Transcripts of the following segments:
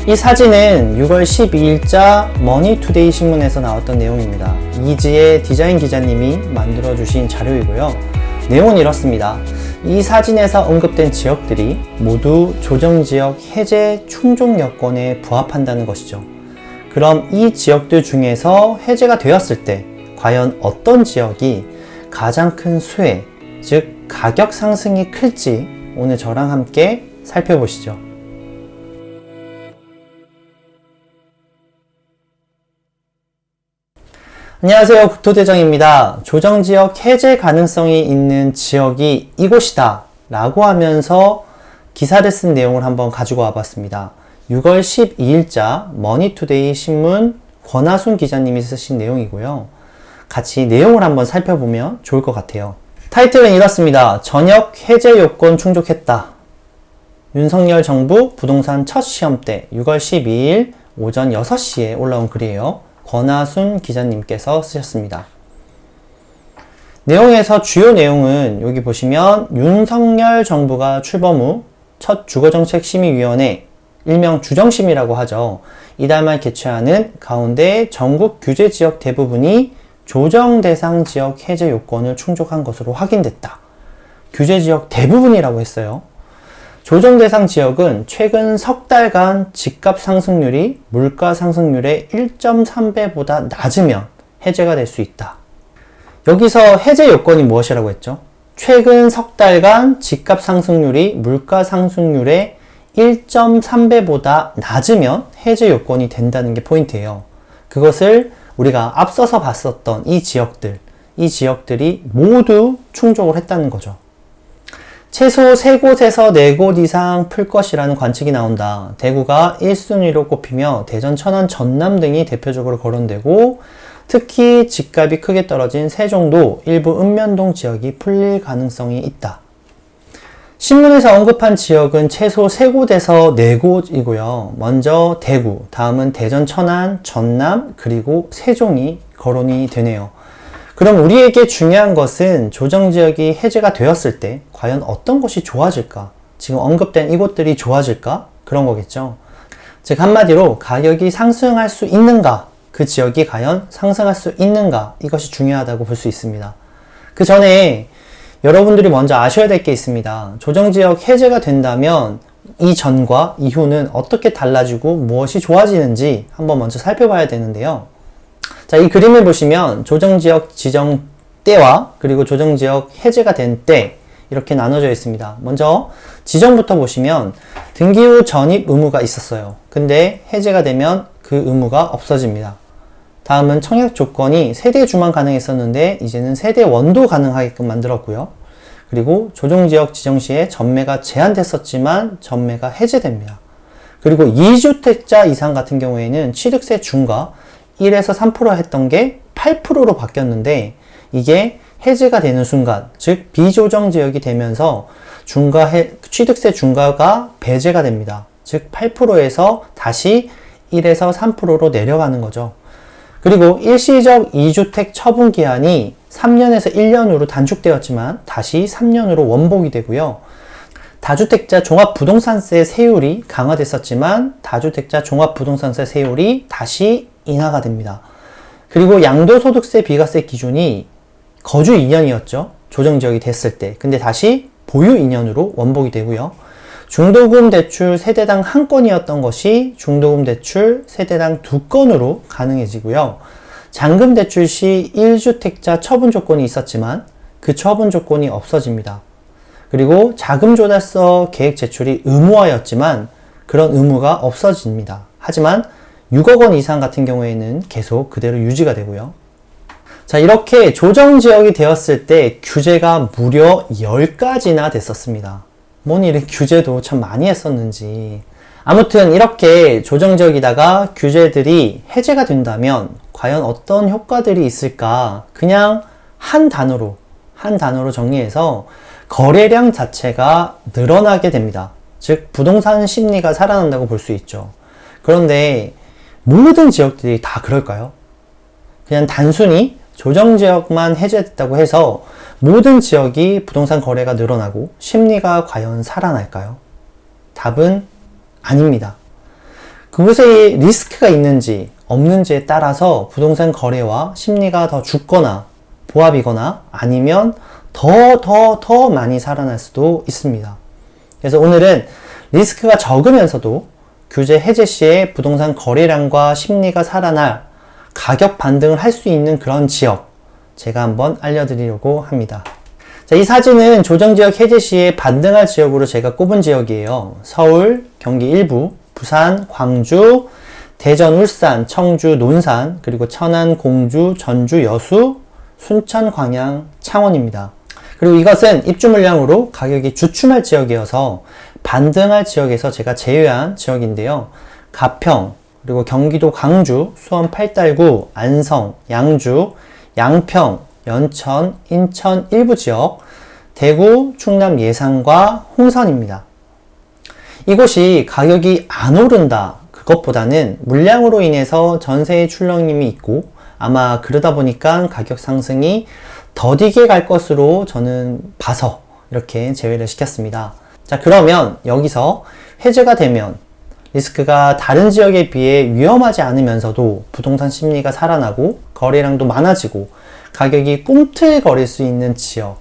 이 사진은 6월 12일자 머니투데이 신문에서 나왔던 내용입니다. 이지혜 디자인 기자님이 만들어주신 자료이고요. 내용은 이렇습니다. 이 사진에서 언급된 지역들이 모두 조정지역 해제 충족 여건에 부합한다는 것이죠. 그럼 이 지역들 중에서 해제가 되었을 때 과연 어떤 지역이 가장 큰 수혜, 즉 가격 상승이 클지 오늘 저랑 함께 살펴보시죠. 안녕하세요, 국토대장입니다. 조정지역 해제 가능성이 있는 지역이 이곳이다 라고 하면서 기사를 쓴 내용을 한번 가지고 와봤습니다. 6월 12일자 머니투데이 신문 권하순 기자님이 쓰신 내용이고요. 같이 내용을 한번 살펴보면 좋을 것 같아요. 타이틀은 이렇습니다. 전역 해제 요건 충족했다. 윤석열 정부 부동산 첫 시험때 6월 12일 오전 6시에 올라온 글이에요. 권하순 기자님께서 쓰셨습니다. 내용에서 주요 내용은 여기 보시면 윤석열 정부가 출범 후 첫 주거정책심의위원회, 일명 주정심이라고 하죠. 이달 말 개최하는 가운데 전국 규제지역 대부분이 조정대상 지역 해제 요건을 충족한 것으로 확인됐다. 규제지역 대부분이라고 했어요. 조정대상 지역은 최근 석 달간 집값 상승률이 물가 상승률의 1.3배보다 낮으면 해제가 될 수 있다. 여기서 해제 요건이 무엇이라고 했죠? 최근 석 달간 집값 상승률이 물가 상승률의 1.3배보다 낮으면 해제 요건이 된다는 게 포인트예요. 그것을 우리가 앞서서 봤었던 이 지역들이 모두 충족을 했다는 거죠. 최소 3곳에서 4곳 이상 풀 것이라는 관측이 나온다. 대구가 1순위로 꼽히며 대전, 천안, 전남 등이 대표적으로 거론되고 특히 집값이 크게 떨어진 세종도 일부 읍면동 지역이 풀릴 가능성이 있다. 신문에서 언급한 지역은 최소 3곳에서 4곳이고요. 먼저 대구, 다음은 대전, 천안, 전남, 그리고 세종이 거론이 되네요. 그럼 우리에게 중요한 것은 조정지역이 해제가 되었을 때 과연 어떤 것이 좋아질까? 지금 언급된 이곳들이 좋아질까? 그런 거겠죠. 즉 한마디로 가격이 상승할 수 있는가? 그 지역이 과연 상승할 수 있는가? 이것이 중요하다고 볼 수 있습니다. 그 전에 여러분들이 먼저 아셔야 될 게 있습니다. 조정지역 해제가 된다면 이전과 이후는 어떻게 달라지고 무엇이 좋아지는지 한번 먼저 살펴봐야 되는데요. 자, 이 그림을 보시면 조정지역 지정 때와 그리고 조정지역 해제가 된 때 이렇게 나눠져 있습니다. 먼저 지정부터 보시면 등기 후 전입 의무가 있었어요. 근데 해제가 되면 그 의무가 없어집니다. 다음은 청약 조건이 세대주만 가능했었는데 이제는 세대원도 가능하게끔 만들었고요. 그리고 조정지역 지정 시에 전매가 제한됐었지만 전매가 해제됩니다. 그리고 2주택자 이상 같은 경우에는 취득세 중과 1에서 3% 했던 게 8%로 바뀌었는데 이게 해제가 되는 순간, 즉 비조정지역이 되면서 취득세 중과가 배제가 됩니다. 즉 8%에서 다시 1에서 3%로 내려가는 거죠. 그리고 일시적 2주택 처분 기한이 3년에서 1년으로 단축되었지만 다시 3년으로 원복이 되고요. 다주택자 종합부동산세 세율이 강화됐었지만 다주택자 종합부동산세 세율이 다시 인하가 됩니다. 그리고 양도소득세 비과세 기준이 거주 2년이었죠. 조정지역이 됐을 때. 근데 다시 보유 2년으로 원복이 되고요. 중도금 대출 세대당 1건이었던 것이 중도금 대출 세대당 2건으로 가능해지고요. 잔금 대출 시 1주택자 처분 조건이 있었지만 그 처분 조건이 없어집니다. 그리고 자금조달서 계획 제출이 의무화였지만 그런 의무가 없어집니다. 하지만 6억 원 이상 같은 경우에는 계속 그대로 유지가 되고요. 자, 이렇게 조정지역이 되었을 때 규제가 무려 10가지나 됐었습니다. 뭐니 이렇게 규제도 참 많이 했었는지. 아무튼 이렇게 조정지역이다가 규제들이 해제가 된다면 과연 어떤 효과들이 있을까? 그냥 한 단어로 정리해서 거래량 자체가 늘어나게 됩니다. 즉 부동산 심리가 살아난다고 볼 수 있죠. 그런데 모든 지역들이 다 그럴까요? 그냥 단순히 조정지역만 해제됐다고 해서 모든 지역이 부동산 거래가 늘어나고 심리가 과연 살아날까요? 답은 아닙니다. 그곳에 리스크가 있는지 없는지에 따라서 부동산 거래와 심리가 더 죽거나 보합이거나 아니면 더 많이 살아날 수도 있습니다. 그래서 오늘은 리스크가 적으면서도 규제 해제 시에 부동산 거래량과 심리가 살아날 가격 반등을 할 수 있는 그런 지역 제가 한번 알려드리려고 합니다. 자, 이 사진은 조정지역 해제 시에 반등할 지역으로 제가 꼽은 지역이에요. 서울, 경기 일부, 부산, 광주, 대전, 울산, 청주, 논산, 그리고 천안, 공주, 전주, 여수, 순천, 광양, 창원입니다. 그리고 이것은 입주 물량으로 가격이 주춤할 지역이어서 반등할 지역에서 제가 제외한 지역인데요. 가평, 그리고 경기도 광주, 수원 8달구, 안성, 양주, 양평, 연천, 인천 일부 지역, 대구, 충남 예산과 홍선입니다. 이곳이 가격이 안 오른다 그것보다는 물량으로 인해서 전세의 출렁임이 있고 아마 그러다 보니까 가격 상승이 더디게 갈 것으로 저는 봐서 이렇게 제외를 시켰습니다. 자, 그러면 여기서 해제가 되면 리스크가 다른 지역에 비해 위험하지 않으면서도 부동산 심리가 살아나고 거래량도 많아지고 가격이 꿈틀거릴 수 있는 지역,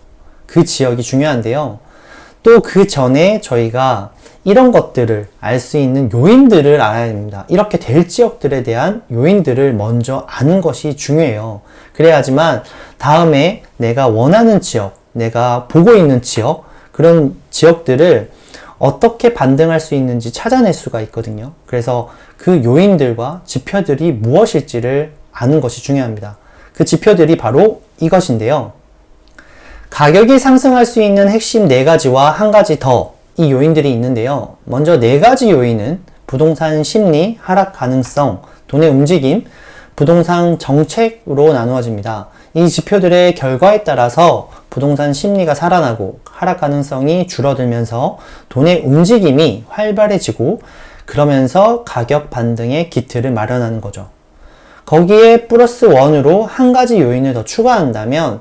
그 지역이 중요한데요. 또 그 전에 저희가 이런 것들을 알 수 있는 요인들을 알아야 됩니다. 이렇게 될 지역들에 대한 요인들을 먼저 아는 것이 중요해요. 그래야지만 다음에 내가 원하는 지역, 내가 보고 있는 지역, 그런 지역들을 어떻게 반등할 수 있는지 찾아낼 수가 있거든요. 그래서 그 요인들과 지표들이 무엇일지를 아는 것이 중요합니다. 그 지표들이 바로 이것인데요. 가격이 상승할 수 있는 핵심 4가지와 한 가지 더 이 요인들이 있는데요. 먼저 4가지 요인은 부동산 심리, 하락 가능성, 돈의 움직임, 부동산 정책으로 나누어집니다. 이 지표들의 결과에 따라서 부동산 심리가 살아나고 하락 가능성이 줄어들면서 돈의 움직임이 활발해지고 그러면서 가격 반등의 기틀을 마련하는 거죠. 거기에 플러스 1으로 한 가지 요인을 더 추가한다면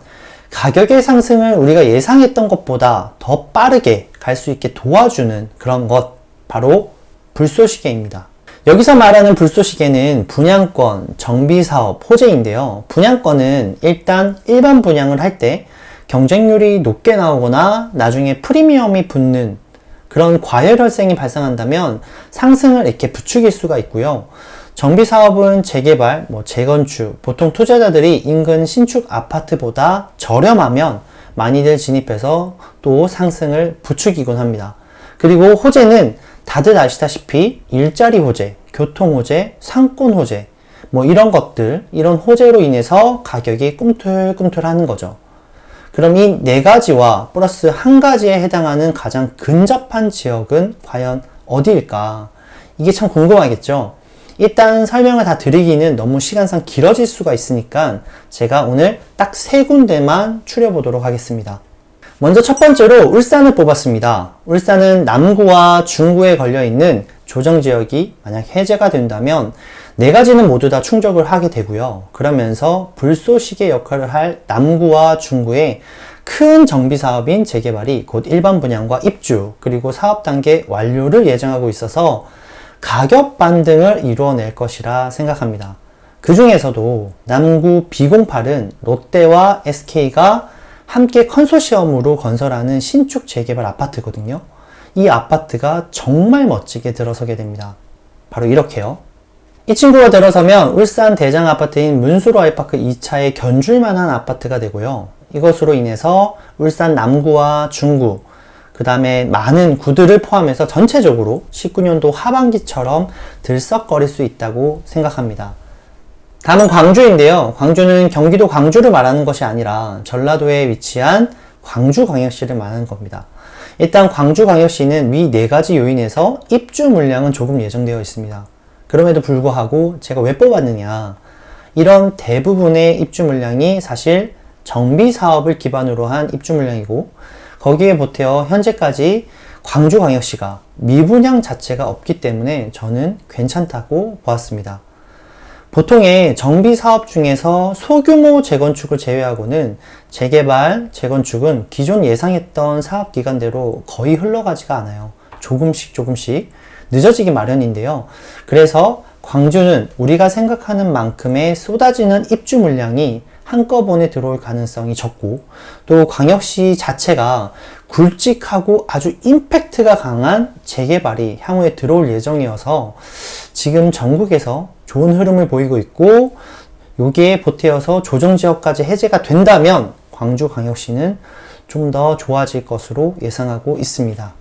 가격의 상승을 우리가 예상했던 것보다 더 빠르게 갈 수 있게 도와주는 그런 것, 바로 불쏘시개입니다. 여기서 말하는 불쏘시개는 분양권, 정비사업, 호재인데요. 분양권은 일단 일반 분양을 할 때 경쟁률이 높게 나오거나 나중에 프리미엄이 붙는 그런 과열혈생이 발생한다면 상승을 이렇게 부추길 수가 있고요. 정비사업은 재개발, 재건축, 보통 투자자들이 인근 신축 아파트보다 저렴하면 많이들 진입해서 또 상승을 부추기곤 합니다. 그리고 호재는 다들 아시다시피 일자리 호재, 교통 호재, 상권 호재, 이런 것들, 이런 호재로 인해서 가격이 꿈틀꿈틀 하는 거죠. 그럼 이 4가지와 플러스 한 가지에 해당하는 가장 근접한 지역은 과연 어디일까? 이게 참 궁금하겠죠? 일단 설명을 다 드리기는 너무 시간상 길어질 수가 있으니까 제가 오늘 딱 3군데만 추려보도록 하겠습니다. 먼저 첫 번째로 울산을 뽑았습니다. 울산은 남구와 중구에 걸려있는 조정지역이 만약 해제가 된다면 4가지는 모두 다 충족을 하게 되고요. 그러면서 불쏘시개 역할을 할 남구와 중구의 큰 정비사업인 재개발이 곧 일반 분양과 입주 그리고 사업 단계 완료를 예정하고 있어서 가격 반등을 이루어낼 것이라 생각합니다. 그 중에서도 남구 B08은 롯데와 SK가 함께 컨소시엄으로 건설하는 신축 재개발 아파트거든요. 이 아파트가 정말 멋지게 들어서게 됩니다. 바로 이렇게요. 이 친구가 들어서면 울산 대장 아파트인 문수로 아이파크 2차에 견줄만한 아파트가 되고요. 이것으로 인해서 울산 남구와 중구, 그 다음에 많은 구들을 포함해서 전체적으로 19년도 하반기처럼 들썩거릴 수 있다고 생각합니다. 다음은 광주인데요. 광주는 경기도 광주를 말하는 것이 아니라 전라도에 위치한 광주광역시를 말하는 겁니다. 일단 광주광역시는 위 4가지 요인에서 입주 물량은 조금 예정되어 있습니다. 그럼에도 불구하고 제가 왜 뽑았느냐, 이런 대부분의 입주 물량이 사실 정비 사업을 기반으로 한 입주 물량이고 거기에 보태어 현재까지 광주광역시가 미분양 자체가 없기 때문에 저는 괜찮다고 보았습니다. 보통의 정비 사업 중에서 소규모 재건축을 제외하고는 재개발, 재건축은 기존 예상했던 사업 기간대로 거의 흘러가지가 않아요. 조금씩 늦어지기 마련인데요. 그래서 광주는 우리가 생각하는 만큼의 쏟아지는 입주 물량이 한꺼번에 들어올 가능성이 적고, 또 광역시 자체가 굵직하고 아주 임팩트가 강한 재개발이 향후에 들어올 예정이어서 지금 전국에서 좋은 흐름을 보이고 있고, 여기에 보태어서 조정지역까지 해제가 된다면 광주광역시는 좀 더 좋아질 것으로 예상하고 있습니다.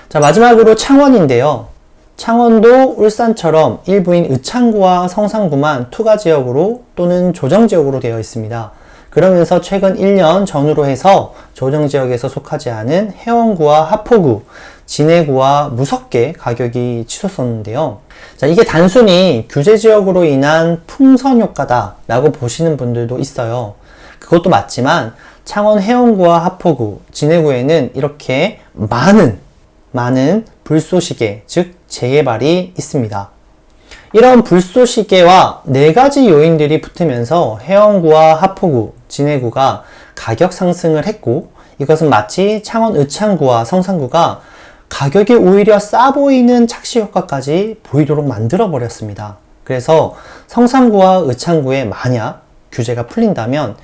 자, 마지막으로 창원인데요. 창원도 울산처럼 일부인 의창구와 성산구만 투과지역으로 또는 조정지역으로 되어 있습니다. 그러면서 최근 1년 전후로 해서 조정지역에서 속하지 않은 해원구와 하포구, 진해구와 무섭게 가격이 치솟았는데요. 자, 이게 단순히 규제지역으로 인한 풍선 효과다 라고 보시는 분들도 있어요. 그것도 맞지만 창원 해원구와 하포구, 진해구에는 이렇게 많은 불쏘시개, 즉 재개발이 있습니다. 이런 불쏘시개와 4가지 요인들이 붙으면서 해원구와 하포구, 진해구가 가격 상승을 했고, 이것은 마치 창원 의창구와 성산구가 가격이 오히려 싸 보이는 착시 효과까지 보이도록 만들어 버렸습니다. 그래서 성산구와 의창구에 만약 규제가 풀린다면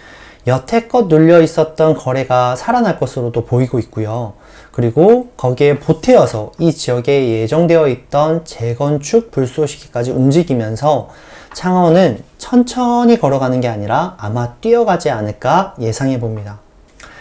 여태껏 눌려 있었던 거래가 살아날 것으로도 보이고 있고요. 그리고 거기에 보태어서 이 지역에 예정되어 있던 재건축 불쏘시개까지 움직이면서 창원은 천천히 걸어가는 게 아니라 아마 뛰어가지 않을까 예상해 봅니다.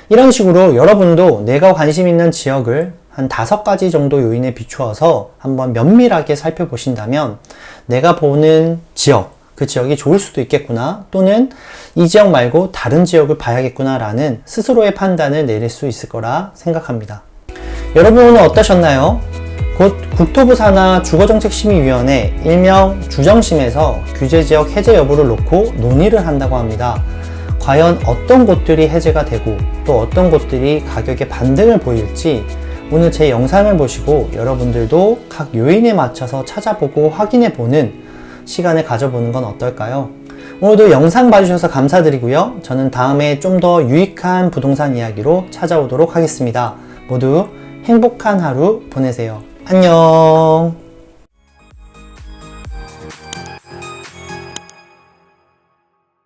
이런 식으로 여러분도 내가 관심 있는 지역을 한 5가지 정도 요인에 비추어서 한번 면밀하게 살펴보신다면 내가 보는 지역, 그 지역이 좋을 수도 있겠구나, 또는 이 지역 말고 다른 지역을 봐야겠구나 라는 스스로의 판단을 내릴 수 있을 거라 생각합니다. 여러분은 어떠셨나요? 곧 국토부 산하 주거정책심의위원회 일명 주정심에서 규제지역 해제 여부를 놓고 논의를 한다고 합니다. 과연 어떤 곳들이 해제가 되고 또 어떤 곳들이 가격의 반등을 보일지 오늘 제 영상을 보시고 여러분들도 각 요인에 맞춰서 찾아보고 확인해보는 시간을 가져보는 건 어떨까요? 오늘도 영상 봐주셔서 감사드리고요. 저는 다음에 좀 더 유익한 부동산 이야기로 찾아오도록 하겠습니다. 모두 행복한 하루 보내세요. 안녕.